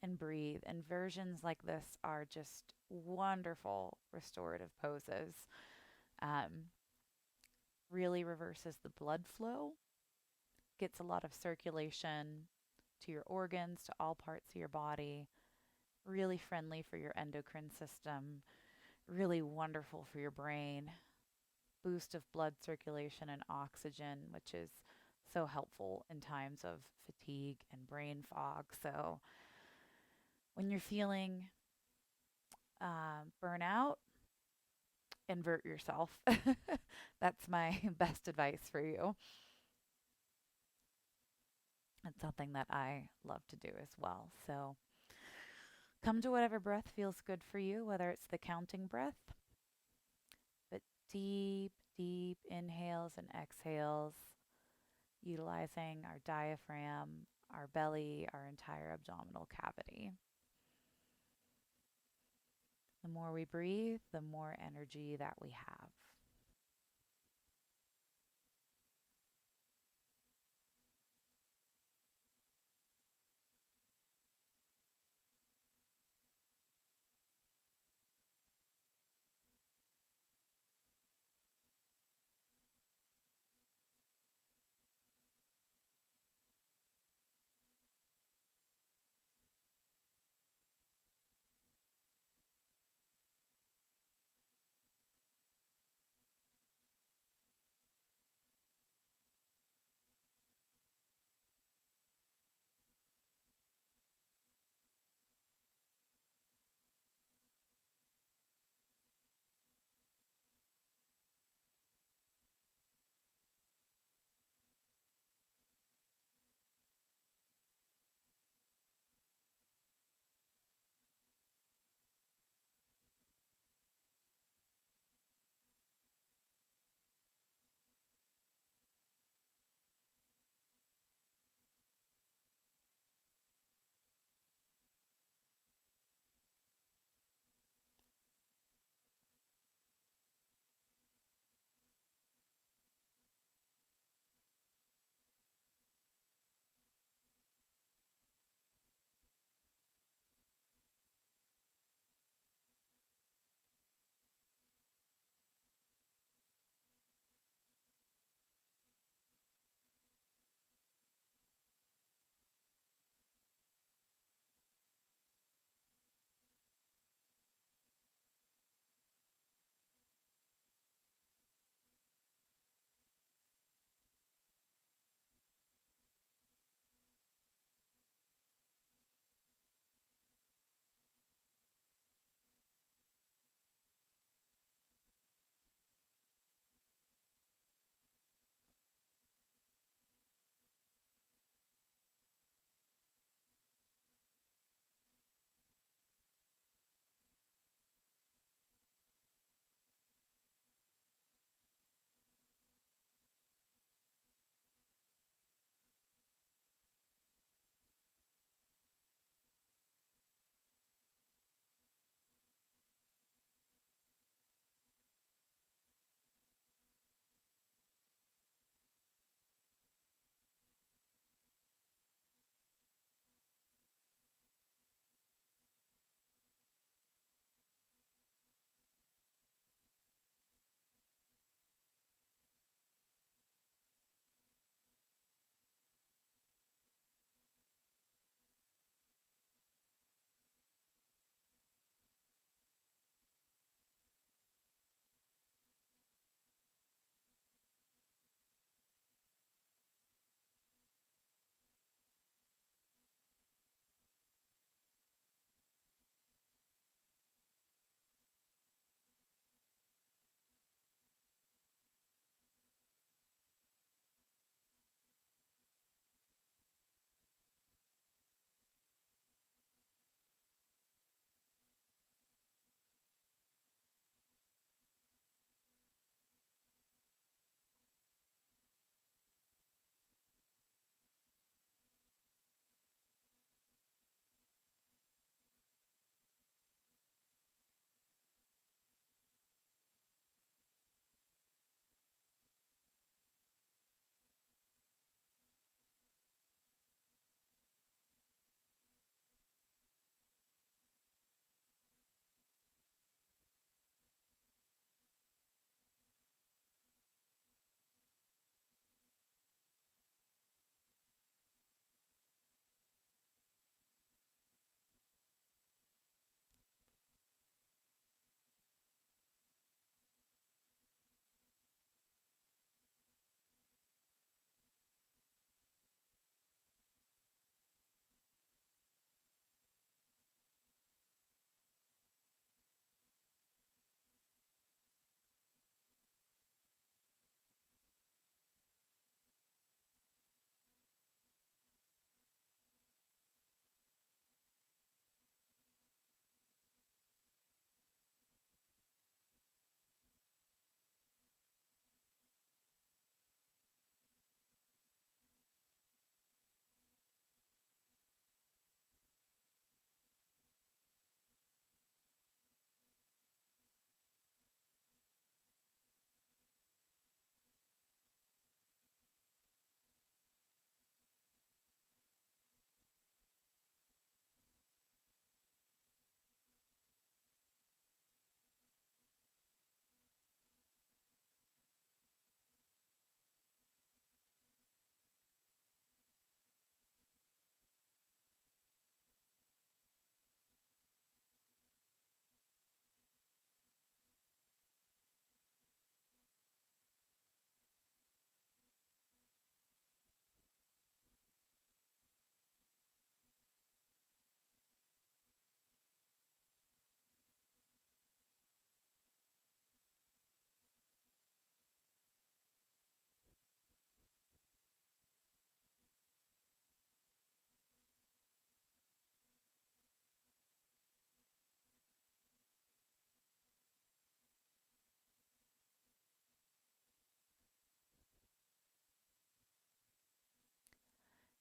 and breathe. And versions like this are just wonderful restorative poses. Really reverses the blood flow, gets a lot of circulation to your organs, to all parts of your body. Really friendly for your endocrine system, really wonderful for your brain. Boost of blood circulation and oxygen, which is so helpful in times of fatigue and brain fog. So when you're feeling burnout, invert yourself. That's my best advice for you. It's something that I love to do as well. So come to whatever breath feels good for you, whether it's the counting breath, but deep, deep inhales and exhales, utilizing our diaphragm, our belly, our entire abdominal cavity. The more we breathe, the more energy that we have.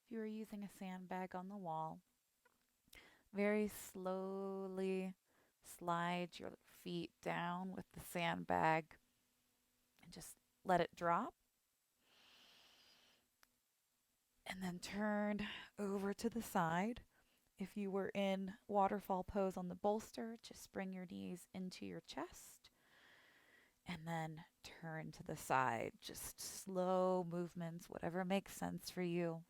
If you were using a sandbag on the wall, very slowly slide your feet down with the sandbag and just let it drop. And then turn over to the side. If you were in waterfall pose on the bolster, just bring your knees into your chest and then turn to the side. Just slow movements, whatever makes sense for you.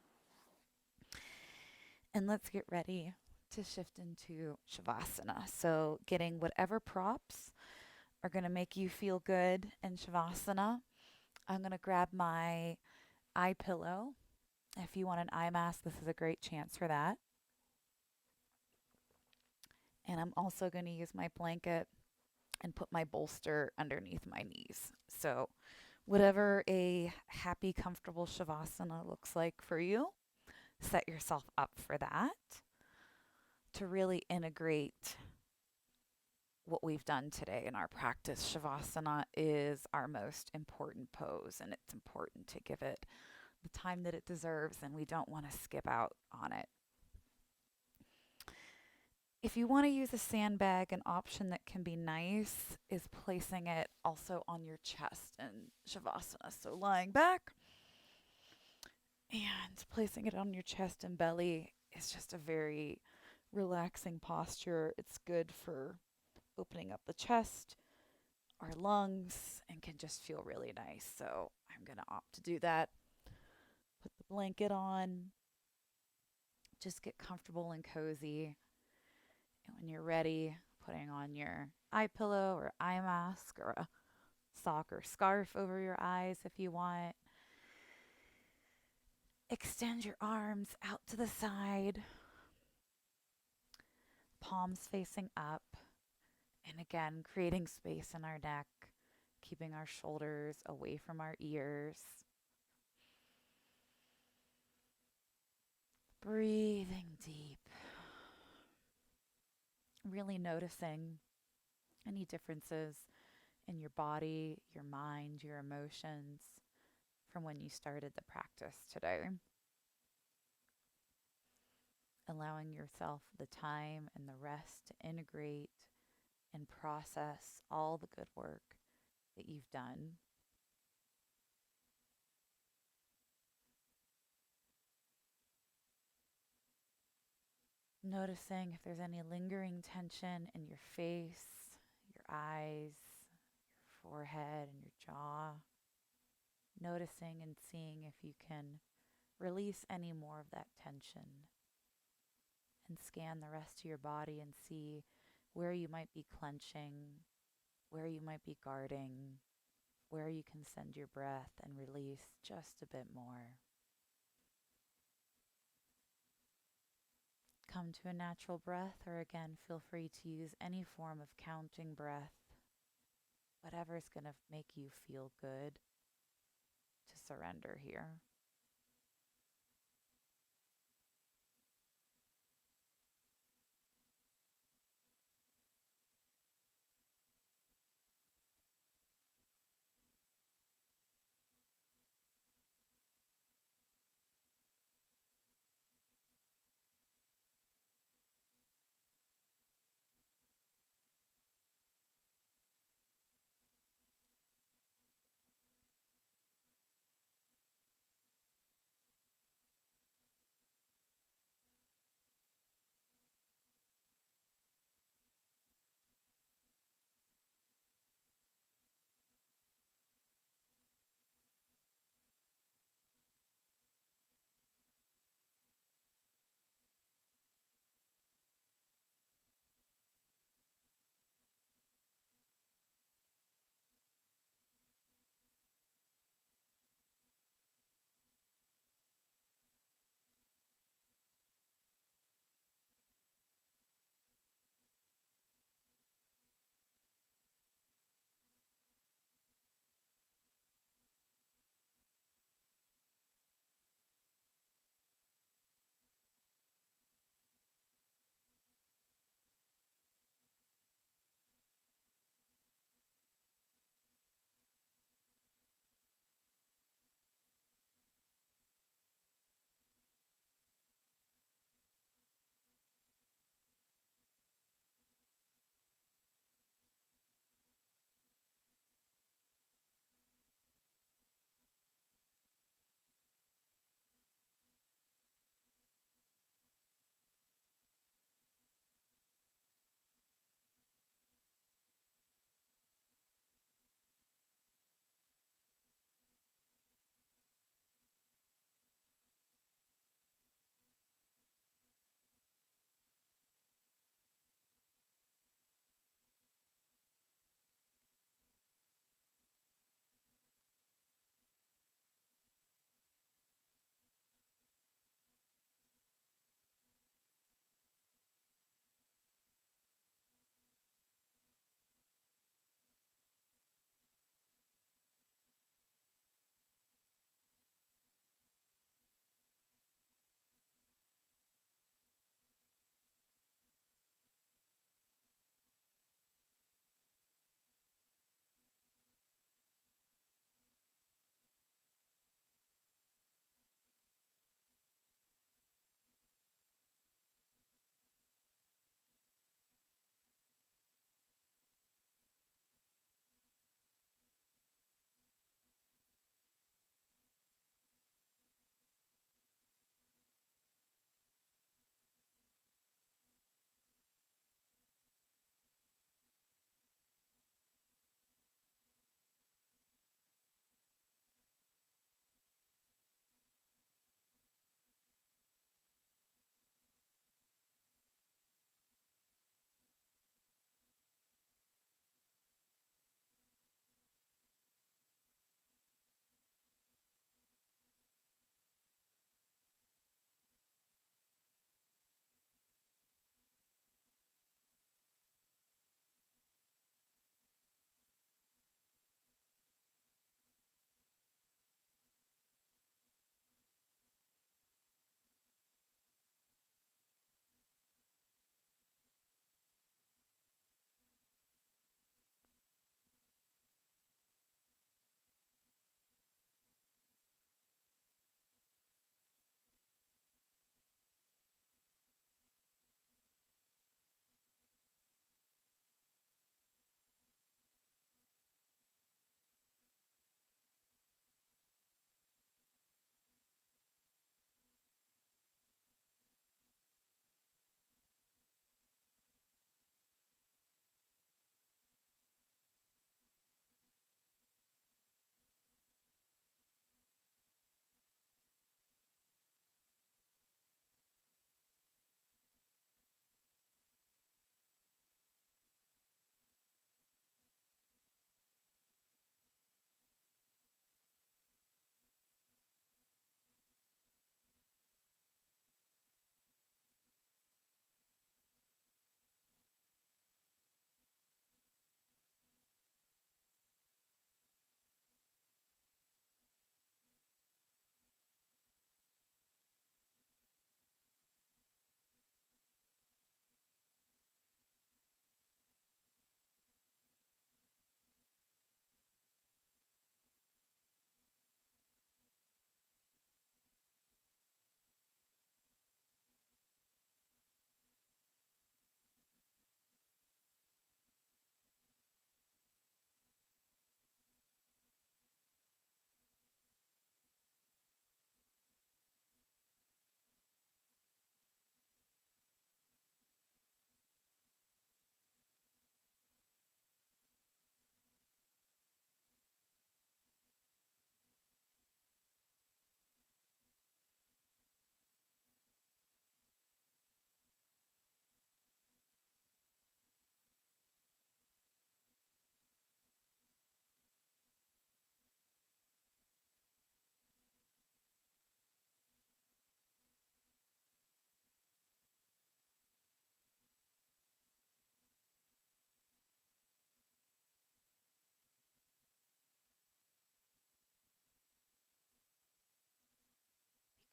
And let's get ready to shift into Shavasana. So, getting whatever props are going to make you feel good in Shavasana. I'm going to grab my eye pillow. If you want an eye mask, this is a great chance for that. And I'm also going to use my blanket and put my bolster underneath my knees. So, whatever a happy, comfortable Shavasana looks like for you, set yourself up for that to really integrate what we've done today in our practice. Shavasana is our most important pose, and it's important to give it the time that it deserves, and we don't want to skip out on it. If you want to use a sandbag, an option that can be nice is placing it also on your chest in Shavasana. So lying back and placing it on your chest and belly is just a very relaxing posture. It's good for opening up the chest, our lungs, and can just feel really nice. So I'm going to opt to do that. Put the blanket on. Just get comfortable and cozy. And when you're ready, putting on your eye pillow or eye mask or a sock or scarf over your eyes if you want. Extend your arms out to the side, palms facing up. And again, creating space in our neck, keeping our shoulders away from our ears. Breathing deep. Really noticing any differences in your body, your mind, your emotions from when you started the practice today. Allowing yourself the time and the rest to integrate and process all the good work that you've done. Noticing if there's any lingering tension in your face, your eyes, your forehead, and your jaw. Noticing and seeing if you can release any more of that tension. And scan the rest of your body and see where you might be clenching, where you might be guarding, where you can send your breath and release just a bit more. Come to a natural breath, or again, feel free to use any form of counting breath, whatever is going to make you feel good to surrender here.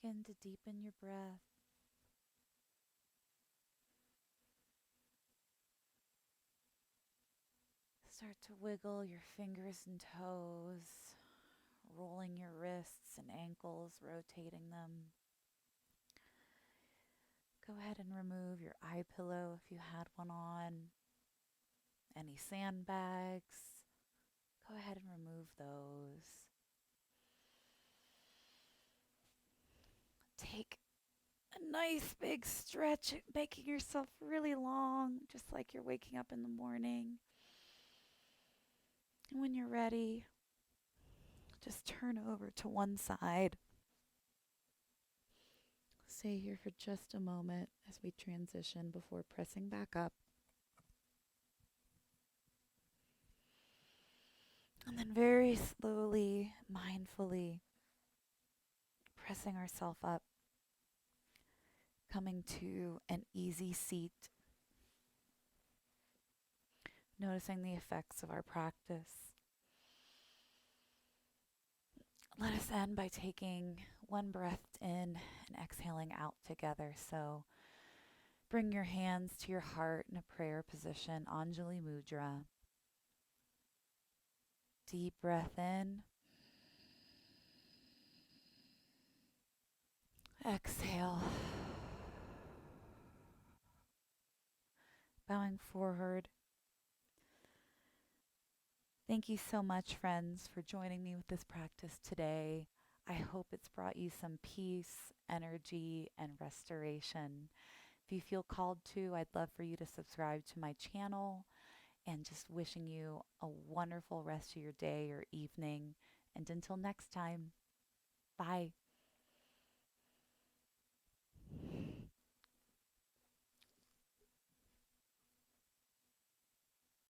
Begin to deepen your breath. Start to wiggle your fingers and toes, rolling your wrists and ankles, rotating them. Go ahead and remove your eye pillow if you had one on. Any sandbags, go ahead and remove those. Take a nice big stretch, making yourself really long, just like you're waking up in the morning. And when you're ready, just turn over to one side. Stay here for just a moment as we transition before pressing back up. And then very slowly, mindfully, pressing ourselves up, coming to an easy seat, noticing the effects of our practice. Let us end by taking one breath in and exhaling out together. So bring your hands to your heart in a prayer position, Anjali Mudra. Deep breath in. Exhale. Bowing forward. Thank you so much, friends, for joining me with this practice today. I hope it's brought you some peace, energy, and restoration. If you feel called to, I'd love for you to subscribe to my channel, and just wishing you a wonderful rest of your day or evening. And until next time, bye.